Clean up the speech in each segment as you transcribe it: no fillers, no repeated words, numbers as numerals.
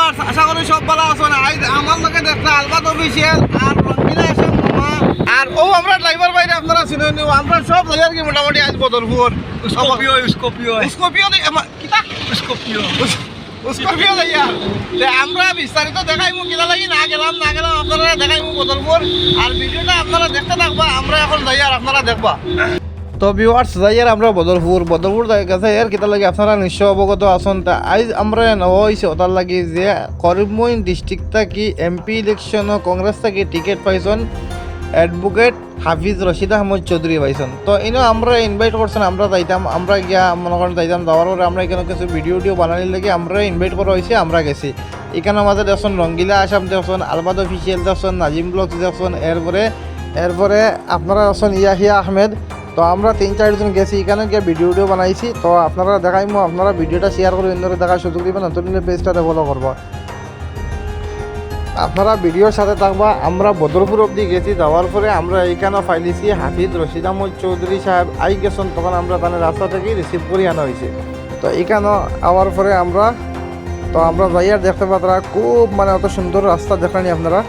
Viewers, আশা করি সব ভালো আছেন। আজ আমার লোকে দেখতে আলবাত অফিসিয়াল আর রঙ্গিলা আছেন মামা আর ও আমরা ড্রাইভার বাইরে আপনারা চিনেন নি। আমরা সব জায়গার কি মোটামুটি আজ বদলপুর স্কপিও স্কপিও কিতা স্কপিও লাইয়া আমরা বিস্তারিত দেখাইমু কিনা লাগি না গেলাম আপনারা দেখাইমু বদলপুর। আর ভিডিওটা আপনারা দেখতে থাকবা, আমরা এখন যাই আর আপনারা দেখবা। তো ভিউয়ার্স, যাই আর আমরা বদলপুর গেছে এর কিতা লাগে আপনারা নিশ্চয় অবগত আছেন। তা আজ আমরা নেওয়া হয়েছে ওটার লাগে যে করিমগঞ্জ ডিস্ট্রিক্ট থাকি এমপি ইলেকশন কংগ্রেস থাকি টিকিট পাইছেন অ্যাডভোকেট হাফিজ রশিদ আহমদ চৌধুরী পাইছেন। তো ইনো আমরা ইনভাইট করছেন, আমরা যাইতাম, আমরা গিয়া মনে করেন যাইতাম, যাওয়ার পরে আমরা এখানে কিছু ভিডিও বানানির লাগে আমরা ইনভাইট করা হয়েছে, আমরা গেছি। এখানে আমাদের দেখছেন রঙ্গিলা আসাম দেখছেন, আলবাদ অফিসিয়াল দেখছেন, নাজিম ব্লগস দেখছেন, এরপরে আপনারা আছেন ইয়াহিয়া আহমেদ। তো আমরা 3-4 জন গেছি, এখানে গিয়ে ভিডিও বানাইছি। তো আপনারা দেখাইমো, আপনারা ভিডিওটা শেয়ার করে অন্যরা দেখার সুযোগ দিবেন, নতুন পেজটাতে ফলো করবো। আপনারা ভিডিওর সাথে থাকবা। আমরা বদরপুর অবধি গেছি, যাওয়ার পরে আমরা এইখানে ফাইলিছি হাফিজ রশিদ আহমদ চৌধুরী সাহেব আই গেছেন। তখন আমরা তাদের রাস্তা থেকে রিসিভ করে আনা হয়েছে। তো এইখানে আওয়ার পরে আমরা যাইয়ার দেখতে পাত্রা খুব অত সুন্দর রাস্তা দেখানি আপনারা।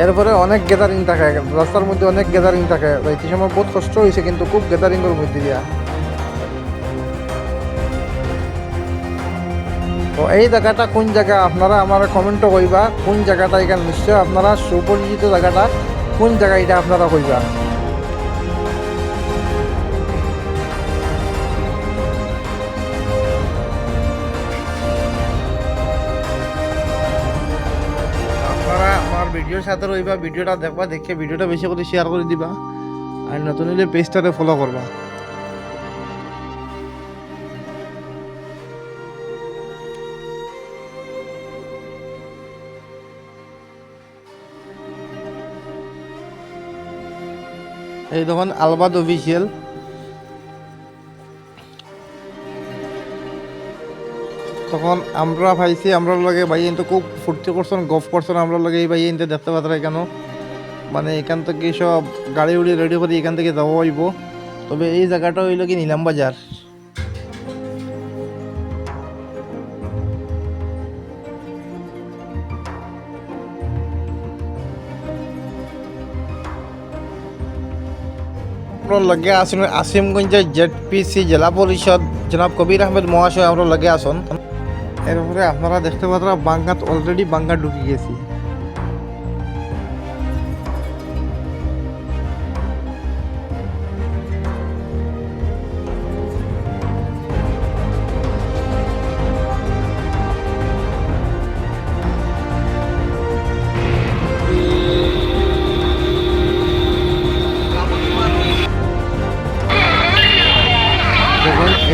এরপরে অনেক গ্যাদারিং থাকে রাস্তার মধ্যে, অনেক গ্যাদারিং থাকে। এই সময় বহুত কষ্ট হয়েছে, কিন্তু খুব গ্যাদারিংয়ের মধ্যে দিয়া। তো এই জায়গাটা কোন জায়গা আপনারা আমার কমেন্টও কইবা, কোন জায়গাটা এখানে নিশ্চয় আপনারা সুপরিচিত জায়গাটা কোন জায়গা এটা আপনারা কইবা। আপনারা আমার ভিডিওর সাথে রইবা, ভিডিওটা দেখবা, দেখে ভিডিওটা বেশি করে শেয়ার করে দিবা আর নতুন হলে পেজটাতে ফলো করবা। এই দেখুন আলবাদ অফিসিয়াল। তখন আমরা ভাইছি, আমরা লগে ভাই কিন্তু খুব ফুর্তি করছেন, গফ করছেন আমরা লগে। এই ভাই এনতে দেখতে পাত্রা কেন এখান থেকে সব গাড়ি উড়ি রেডি করে এখান থেকে যাওয়া হইব। তবে এই জায়গাটা হইল কি নিলাম বাজার। লগে আসুন আসিমগঞ্জের জেডপিসি জেলা পরিষদ জনাব কবির আহমেদ মহাশয় আমরা লগে আসুন। এরপরে আপনারা দেখতে পাত্রা বাঙ্গাত অলরেডি বাঙ্গা ঢুকে গেছি।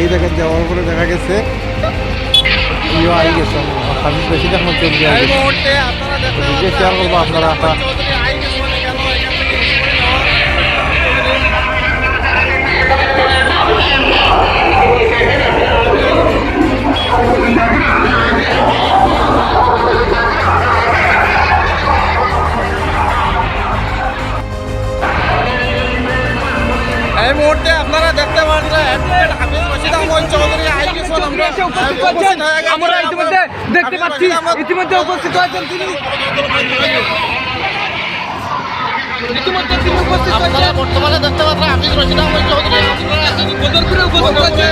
এই জায়গায় যাওয়ার পরে দেখা গেছে হাফিজ রশিদ আহমদ চৌধুরী শেয়ার করবো আপনারা। এই মুহূর্তে আপনারা দেখতে পাচ্ছেন হাফিজ রশিদ আহমদ চৌধুরী আই গেছেন। আমরা ইতিমধ্যে দেখতে পাচ্ছি, ইতিমধ্যে উপস্থিত হয়েছেন তিনি। বর্তমানে দেখতে পাচ্ছেন হাফিজ রশিদ আহমদ চৌধুরী বদরপুরে উপস্থিত হয়েছে।